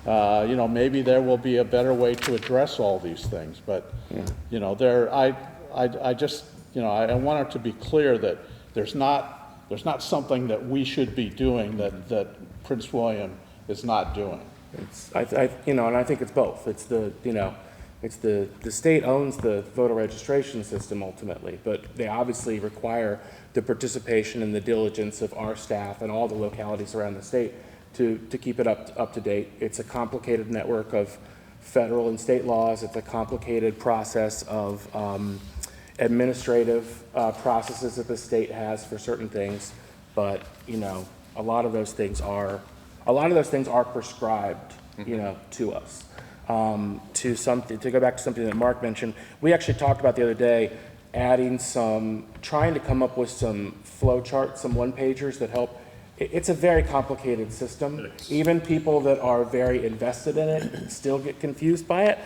maybe there will be a better way to address all these things. But, I just, I want it to be clear that there's not something that we should be doing that Prince William is not doing. And I think it's both. It's the state owns the voter registration system ultimately, but they obviously require the participation and the diligence of our staff and all the localities around the state to keep it up to date. It's a complicated network of federal and state laws. It's a complicated process of administrative processes that the state has for certain things, but a lot of those things are prescribed, to us. To go back to something that Mark mentioned, we actually talked about the other day, trying to come up with some flow charts, some one-pagers that help. It's a very complicated system. Even people that are very invested in it still get confused by it.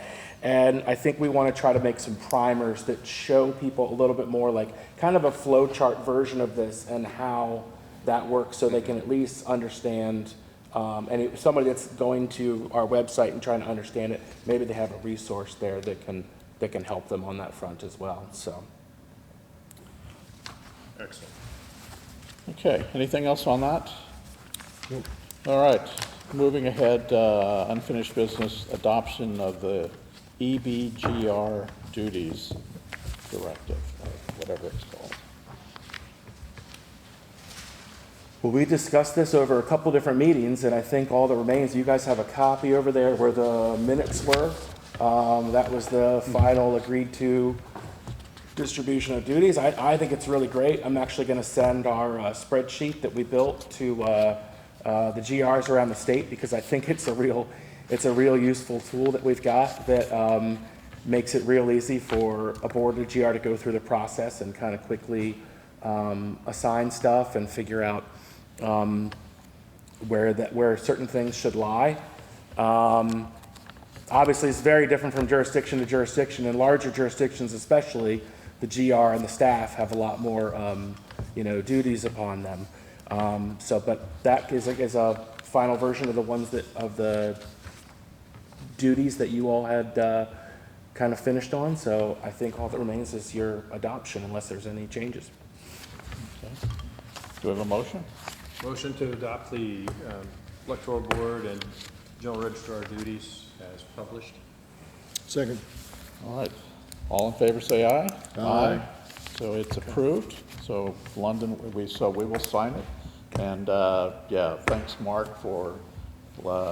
And I think we want to try to make some primers that show people a little bit more like kind of a flow chart version of this and how that works so they can at least understand. And somebody that's going to our website and trying to understand it, maybe they have a resource there that can help them on that front as well. So, Excellent. Okay, anything else on that? Nope. All right, moving ahead, unfinished business, adoption of the EBGR duties directive, or whatever it's called. Well, we discussed this over a couple different meetings, and I think all that remains, you guys have a copy over there where the minutes were. That was the final agreed to distribution of duties. I think it's really great. I'm actually going to send our spreadsheet that we built to the GRs around the state because I think it's a real useful tool that we've got that makes it real easy for a board or GR to go through the process and kind of quickly assign stuff and figure out where certain things should lie. Obviously, it's very different from jurisdiction to jurisdiction. In larger jurisdictions, especially, the GR and the staff have a lot more, duties upon them. But that is a final version of the duties that you all had kind of finished on. So I think all that remains is your adoption, unless there's any changes. Okay. Do we have a motion? Motion to adopt the Electoral Board and General Registrar duties as published. Second. All right. All in favor, say aye. Aye. So it's approved. So London, we will sign it. And, yeah, thanks, Mark, for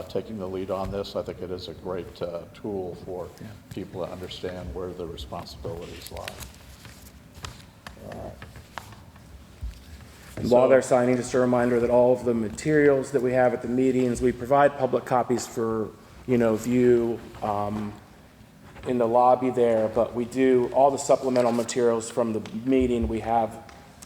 taking the lead on this. I think it is a great tool for people to understand where the responsibilities lie. And while they're signing, just a reminder that all of the materials that we have at the meetings, we provide public copies for, view in the lobby there, but we do all the supplemental materials from the meeting we have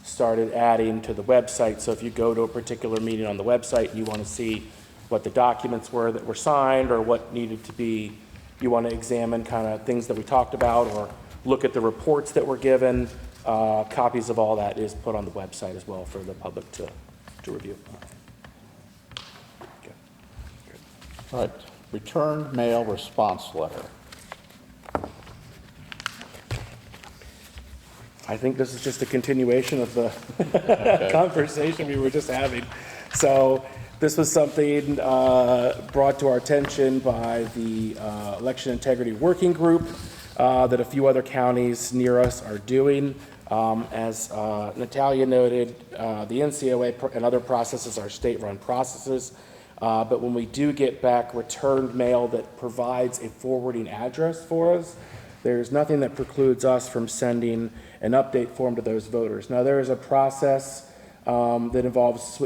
started adding to the website. So if you go to a particular meeting on the website and you want to see what the documents were that were signed or what needed to be, you want to examine kind of things that we talked about or look at the reports that were given, copies of all that is put on the website as well for the public to review. Okay. All right. Return mail response letter. I think this is just a continuation of the conversation we were just having. So this was something brought to our attention by the Election Integrity Working Group that a few other counties near us are doing. As Natalia noted, the NCOA and other processes are state-run processes, but when we do get back returned mail that provides a forwarding address for us, there's nothing that precludes us from sending an update form to those voters. Now, there is a process that involves,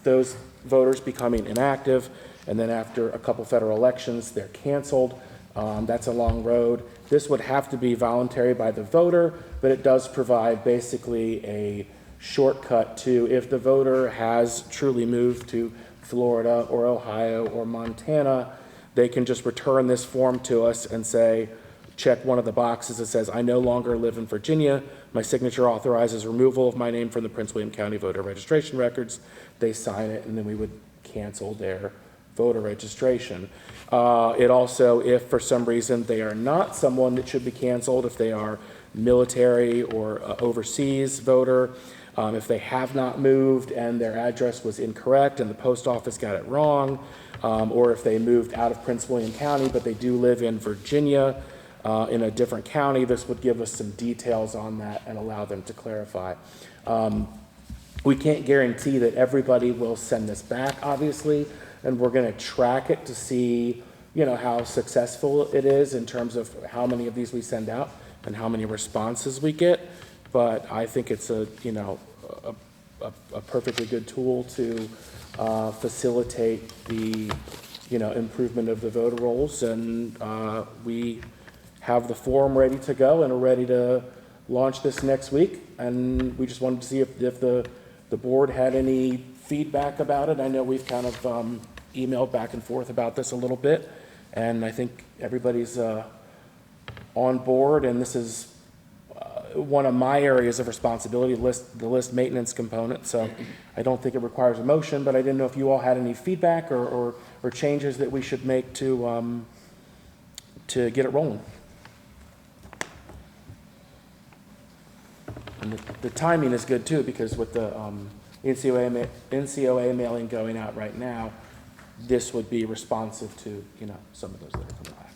those voters becoming inactive, and then after a couple federal elections, they're canceled. That's a long road. This would have to be voluntary by the voter, but it does provide basically a shortcut to if the voter has truly moved to Florida or Ohio or Montana, they can just return this form to us and say, check one of the boxes that says, I no longer live in Virginia. My signature authorizes removal of my name from the Prince William County voter registration records. They sign it, and then we would cancel their voter registration. It also, if for some reason they are not someone that should be canceled, if they are military or overseas voter, if they have not moved and their address was incorrect and the post office got it wrong, or if they moved out of Prince William County but they do live in Virginia, in a different county, this would give us some details on that and allow them to clarify. We can't guarantee that everybody will send this back, obviously, and we're going to track it to see, how successful it is in terms of how many of these we send out and how many responses we get. But I think it's a perfectly good tool to facilitate the, improvement of the voter rolls, and we have the form ready to go and are ready to launch this next week. And we just wanted to see if the board had any feedback about it. I know we've kind of emailed back and forth about this a little bit, and I think everybody's on board, and this is one of my areas of responsibility, the list maintenance component. So I don't think it requires a motion, but I didn't know if you all had any feedback or changes that we should make to get it rolling. And the timing is good too, because with the NCOA mailing going out right now, this would be responsive to, some of those that are coming back.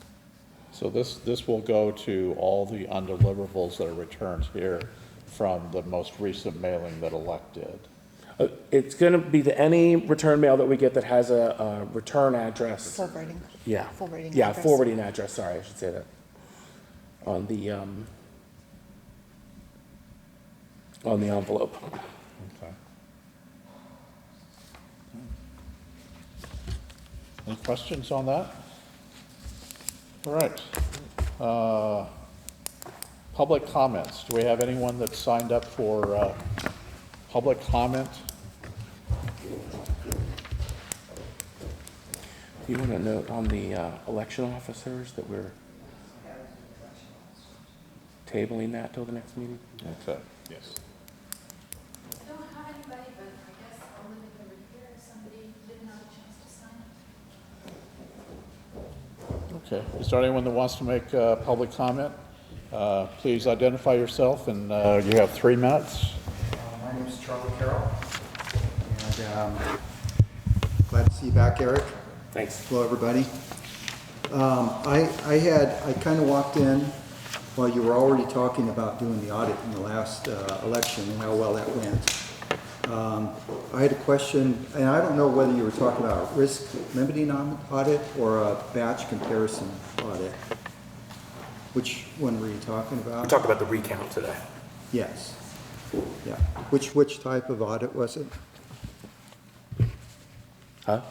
So this will go to all the undeliverables that are returned here from the most recent mailing that Elect did. It's going to be any return mail that we get that has a return address. Forwarding. Yeah. Forwarding Yeah, address. forwarding address, sorry, I should say that. On the envelope. Okay. Any questions on that? All right. Public comments. Do we have anyone that signed up for public comment? You want to note on the election officers that we're tabling that till the next meeting? Okay. Yes. I don't have anybody, but I guess I'll leave it over here if somebody didn't have a chance to sign. Okay. Is there anyone that wants to make public comment? Please identify yourself, and you have 3 minutes. My name is Charlie Carroll, and glad to see you back, Eric. Thanks. Hello, everybody. I kind of walked in while you were already talking about doing the audit in the last election and how well that went. I had a question, and I don't know whether you were talking about a risk limiting audit or a batch comparison audit. Which one were you talking about? We talked about the recount today. Yes. Yeah. Which type of audit was it? Huh?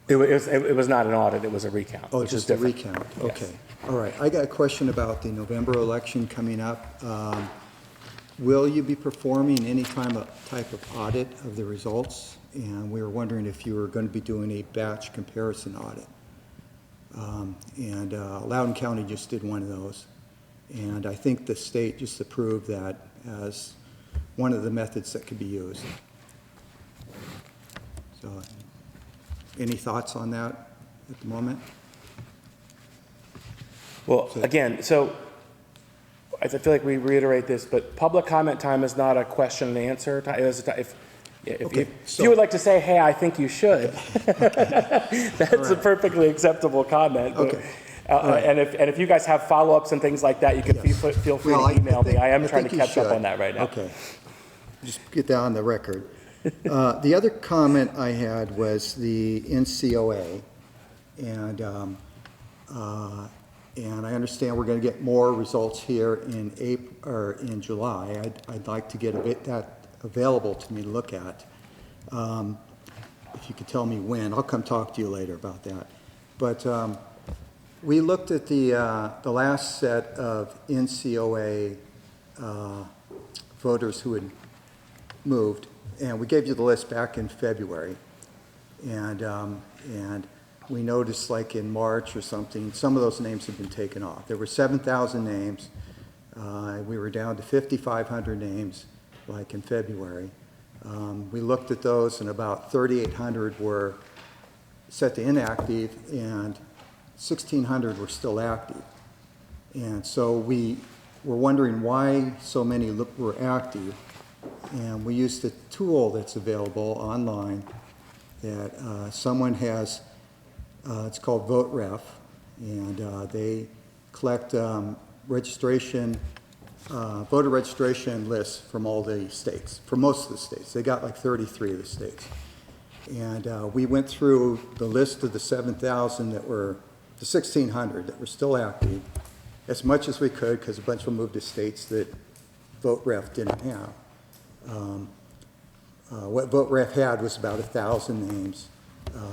It was not an audit, it was a recount. Oh, which just is a different. recount, Yes. okay. All right, I got a question about the November election coming up. Will you be performing any type of audit of the results? And we were wondering if you were going to be doing a batch comparison audit. Loudoun County just did one of those. And I think the state just approved that as one of the methods that could be used. So, any thoughts on that at the moment? Well, again, so I feel like we reiterate this, but public comment time is not a question and answer time. If you would like to say, hey, I think you should, that's a perfectly acceptable comment. But, Okay. and if you guys have follow-ups and things like that, you can feel free to email me. I am trying to catch up on that right now. Okay. Just get that on the record. The other comment I had was the NCOA, and I understand we're going to get more results here in July. I'd like to get that available to me to look at. If you could tell me when, I'll come talk to you later about that. But we looked at the last set of NCOA voters who had moved, and we gave you the list back in February. And we noticed, like in March or something, some of those names have been taken off. There were 7,000 names. We were down to 5,500 names, like in February. We looked at those, and about 3,800 were set to inactive, and 1,600 were still active. And so we were wondering why so many were active. And we used a tool that's available online that someone has. It's called VoteRef, and they collect voter registration lists from all the states, from most of the states. They got like 33 of the states. And we went through the list of the 7,000 that were, the 1,600 that were still active, as much as we could, because a bunch of them moved to states that VoteRef didn't have. What VoteRef had was about 1,000 names.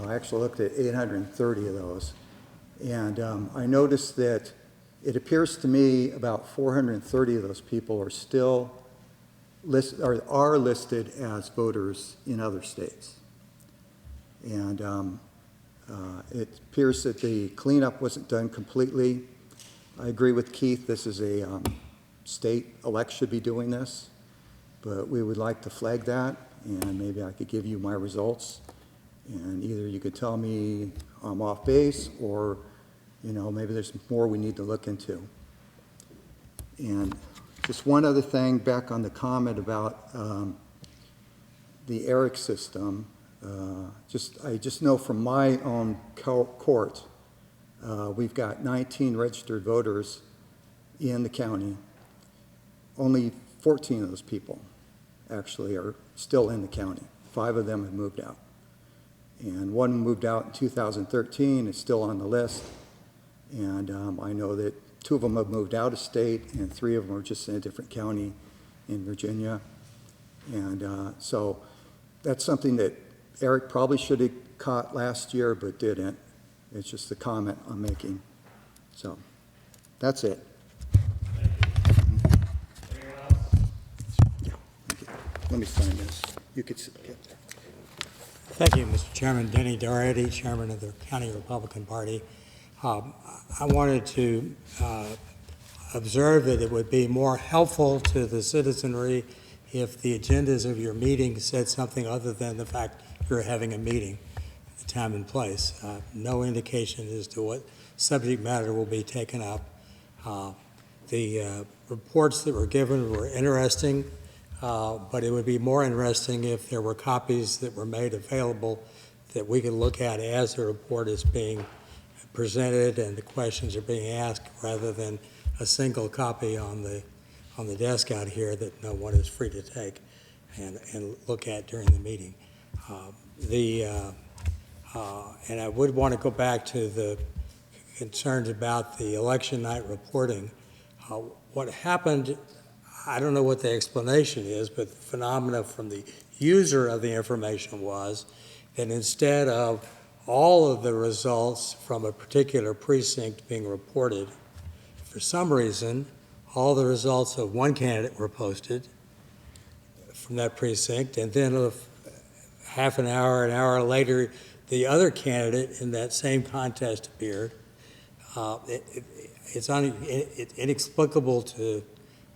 I actually looked at 830 of those. And I noticed that it appears to me about 430 of those people are still are listed as voters in other states. And it appears that the cleanup wasn't done completely. I agree with Keith, this is a state elect should be doing this, but we would like to flag that, and maybe I could give you my results. And either you could tell me I'm off base, or, maybe there's more we need to look into. And just one other thing, back on the comment about the ERIC system. I just know from my own court, we've got 19 registered voters in the county. Only 14 of those people actually are still in the county. 5 of them have moved out. And one moved out in 2013, is still on the list. And I know that 2 of them have moved out of state, and 3 of them are just in a different county in Virginia. And so that's something that Eric probably should have caught last year, but didn't. It's just the comment I'm making. So that's it. Anyone else? Yeah. Let me sign this. You could sit there. Thank you, Mr. Chairman. Denny Doherty, Chairman of the County Republican Party. I wanted to observe that it would be more helpful to the citizenry if the agendas of your meeting said something other than the fact you're having a meeting, the time and place. No indication as to what subject matter will be taken up. The reports that were given were interesting. But it would be more interesting if there were copies that were made available that we could look at as the report is being presented and the questions are being asked rather than a single copy on the desk out here that no one is free to take and look at during the meeting. And I would want to go back to the concerns about the election night reporting. What happened, I don't know what the explanation is, but the phenomena from the user of the information was that instead of all of the results from a particular precinct being reported, for some reason, all the results of one candidate were posted from that precinct, and then half an hour later, the other candidate in that same contest appeared. It's inexplicable to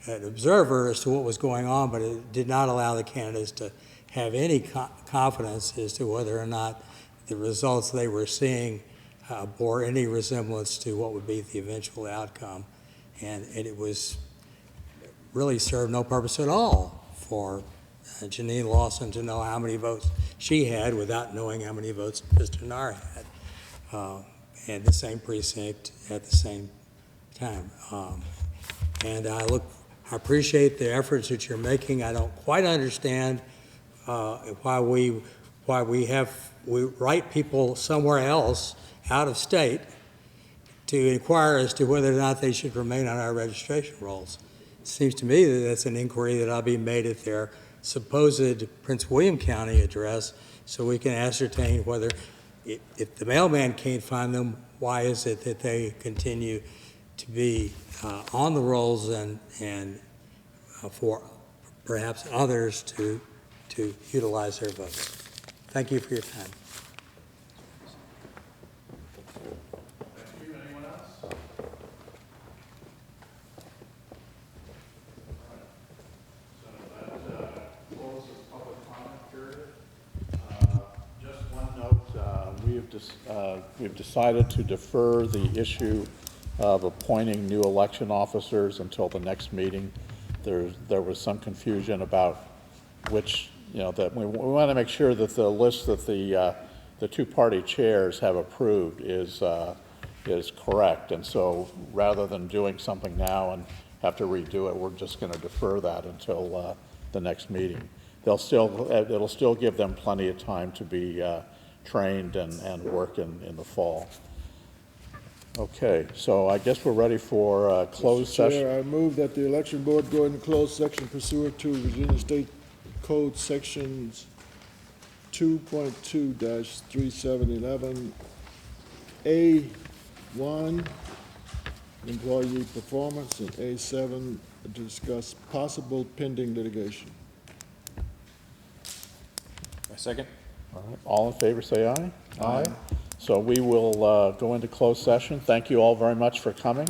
an observer as to what was going on, but it did not allow the candidates to have any confidence as to whether or not the results they were seeing bore any resemblance to what would be the eventual outcome. And it was really served no purpose at all for Janine Lawson to know how many votes she had without knowing how many votes Mr. Nair had, and the same precinct at the same time. And I appreciate the efforts that you're making. I don't quite understand why we write people somewhere else out of state to inquire as to whether or not they should remain on our registration rolls. It seems to me that that's an inquiry that ought to be made at their supposed Prince William County address, so we can ascertain whether, if the mailman can't find them, why is it that they continue to be on the rolls and for perhaps others to utilize their votes. Thank you for your time. Thank you. Anyone else? So that closes public comment period. Just one note, we've decided to defer the issue of appointing new election officers until the next meeting. There was some confusion about which, that we want to make sure that the list that the two-party chairs have approved is correct. And so rather than doing something now and have to redo it, we're just going to defer that until the next meeting. It'll still give them plenty of time to be trained and work in the fall. Okay, so I guess we're ready for closed session. Chair, I move that the election board go into closed section pursuant to Virginia State Code sections 2.2-3711, A1, employee performance, and A7, discuss possible pending litigation. A second? All right, all in favor say aye. Aye. So we will go into closed session. Thank you all very much for coming.